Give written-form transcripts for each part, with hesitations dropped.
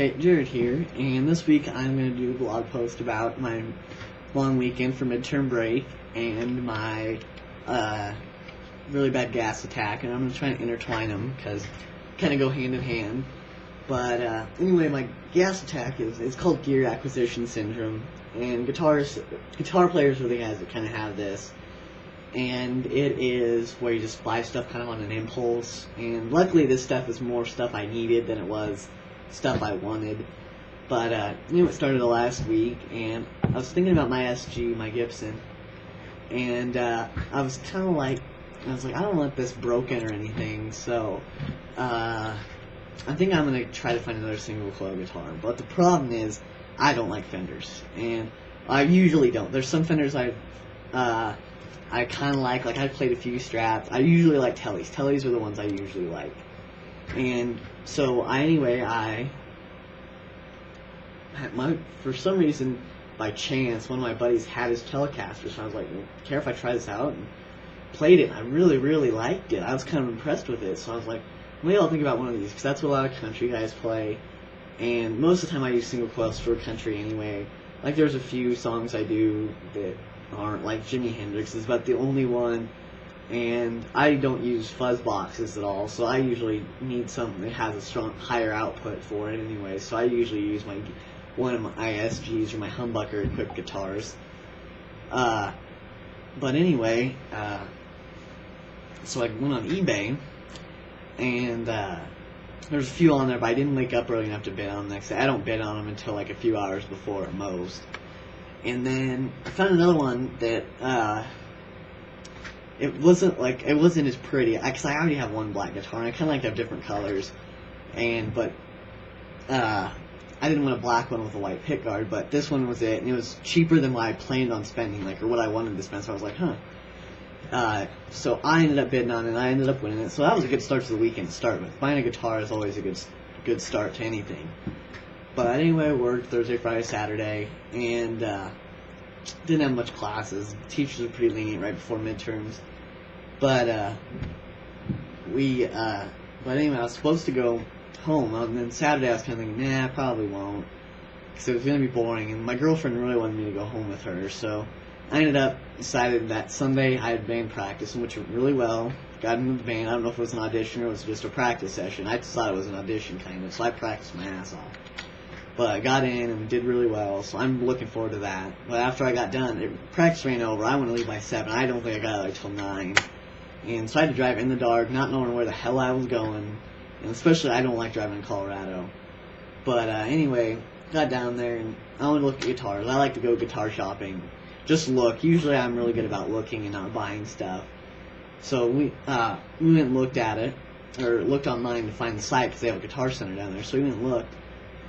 Okay, Jared here, and this week I'm going to do a blog post about my long weekend for midterm break and my really bad gas attack, and I'm going to try to intertwine them because kind of go hand in hand. But anyway, my gas attack is called gear acquisition syndrome, and guitar players are the guys that kind of have this. And it is where you just buy stuff kind of on an impulse, and luckily this stuff is more stuff I needed than it was stuff I wanted. But it started the last week, and I was thinking about my SG, my Gibson, and I was kind of like, I don't want this broken or anything, so I think I'm going to try to find another single coil guitar. But the problem is, I don't like Fenders, and I usually don't. There's some Fenders I kind of like I've played a few Strats. I usually like Tellys. Tellys are the ones I usually like. And so for some reason, by chance, one of my buddies had his Telecaster, so I was like, well, care if I try this out? And played it, and I really, really liked it. I was kind of impressed with it, so I was like, maybe I'll think about one of these, because that's what a lot of country guys play. And most of the time I use single coils for country anyway. Like, there's a few songs I do that aren't, like Jimi Hendrix is about the only one, and I don't use fuzz boxes at all, so I usually need something that has a strong, higher output for it anyway, so I usually use one of my ISGs or my humbucker equipped guitars. But anyway, so I went on eBay, and there's a few on there, but I didn't wake up early enough to bid on them next day. I don't bid on them until like a few hours before at most. And then I found another one that it wasn't as pretty, because I already have one black guitar, and I kind of like to have different colors. But I didn't want a black one with a white pickguard, but this one was it, and it was cheaper than what I planned on spending, or what I wanted to spend. So I was like, huh. So I ended up bidding on it, and I ended up winning it. So that was a good start to the weekend to start with. Buying a guitar is always a good start to anything. But anyway, I worked Thursday, Friday, Saturday, and didn't have much classes. Teachers were pretty lenient right before midterms. But anyway, I was supposed to go home, and then Saturday I was kind of thinking, nah, I probably won't, because it was going to be boring, and my girlfriend really wanted me to go home with her, so I ended up decided that Sunday I had band practice, which went really well. Got into the band. I don't know if it was an audition or it was just a practice session. I just thought it was an audition, kind of, so I practiced my ass off. But I got in and did really well, so I'm looking forward to that. But after I got done, practice ran over. I wanted to leave by 7. I don't think I got out until 9. And so I had to drive in the dark, not knowing where the hell I was going. And especially, I don't like driving in Colorado. But anyway, got down there, and I wanted to look at guitars. I like to go guitar shopping. Just look. Usually I'm really good about looking and not buying stuff. So we went and looked at it, or looked online to find the site, because they have a guitar center down there. So we went and looked.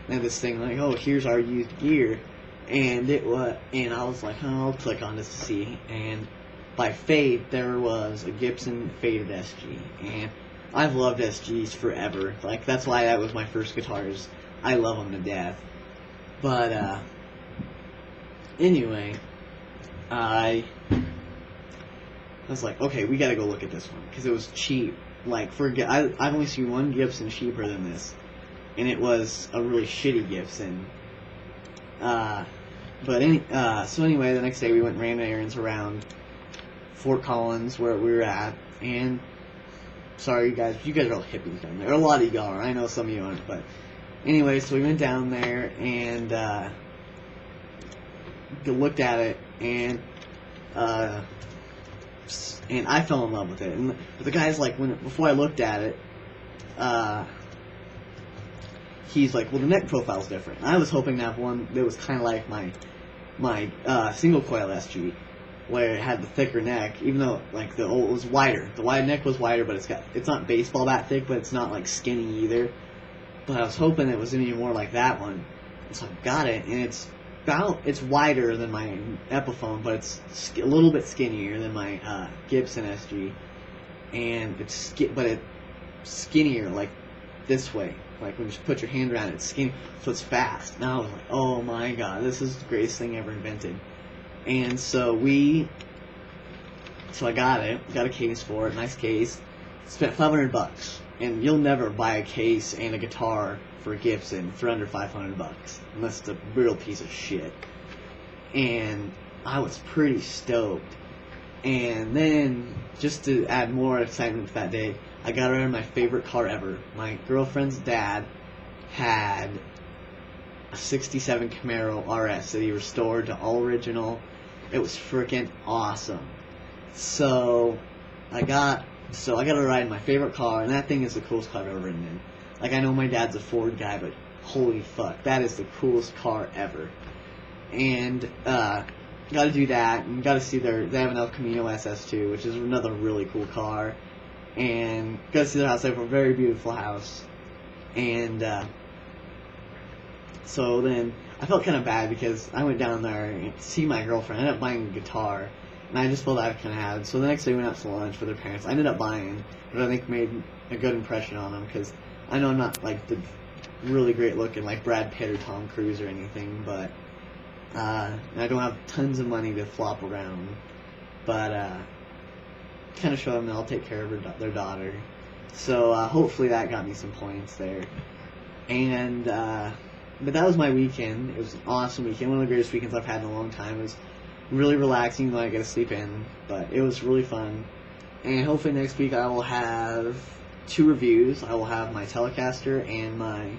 And this thing like, oh, here's our used gear, and I was like, oh, I'll click on this to see, and by fate there was a Gibson faded SG, and I've loved SGs forever. Like, that's why that was my first guitars. I love them to death. But anyway, I was like, okay, we gotta go look at this one, because it was cheap. Like, I've only seen one Gibson cheaper than this. And it was a really shitty Gibson. So anyway, the next day we went and ran errands around Fort Collins, where we were at, and sorry you guys are all hippies down there. A lot of you are. I know some of you aren't, but anyway, so we went down there and looked at it, and I fell in love with it. And the guy's like, before I looked at it, he's like, well, the neck profile's different. And I was hoping to have one that was kind of like my single coil SG, where it had the thicker neck, even though like it was wider. The wide neck was wider, but it's not baseball bat thick, but it's not like skinny either. But I was hoping it was gonna be more like that one, and so I got it, and it's wider than my Epiphone, but it's a little bit skinnier than my Gibson SG, and it's skinnier like this way. Like, when you just put your hand around it, it's skinny, so it's fast. Now I was like, oh my god, this is the greatest thing ever invented. And so I got a case for it, nice case, spent $500. And you'll never buy a case and a guitar for Gibson for under $500, unless it's a real piece of shit. And I was pretty stoked. And then, just to add more excitement to that day, I got around my favorite car ever. My girlfriend's dad had a 67 Camaro RS that he restored to all original. It was freaking awesome. So I got to ride in my favorite car, and that thing is the coolest car I've ever ridden in. Like, I know my dad's a Ford guy, but holy fuck, that is the coolest car ever. And got to do that, and got to see they have an El Camino SS2, which is another really cool car. And got to see their house. They have a very beautiful house. And so then I felt kind of bad because I went down there to see my girlfriend. I ended up buying a guitar, and I just felt I kind of had. So the next day we went out to lunch with their parents. I ended up buying, which I think made a good impression on them, because I know I'm not like the really great looking like Brad Pitt or Tom Cruise or anything, but I don't have tons of money to flop around, but kind of show them that I'll take care of their daughter. So hopefully that got me some points there. And but that was my weekend. It was an awesome weekend, one of the greatest weekends I've had in a long time. It was really relaxing, though I got to sleep in, but it was really fun. And hopefully next week I will have 2 reviews. I will have my Telecaster and my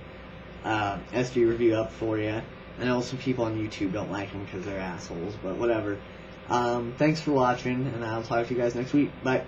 SG review up for you. I know some people on YouTube don't like them because they're assholes, but whatever. Thanks for watching, and I'll talk to you guys next week. Bye.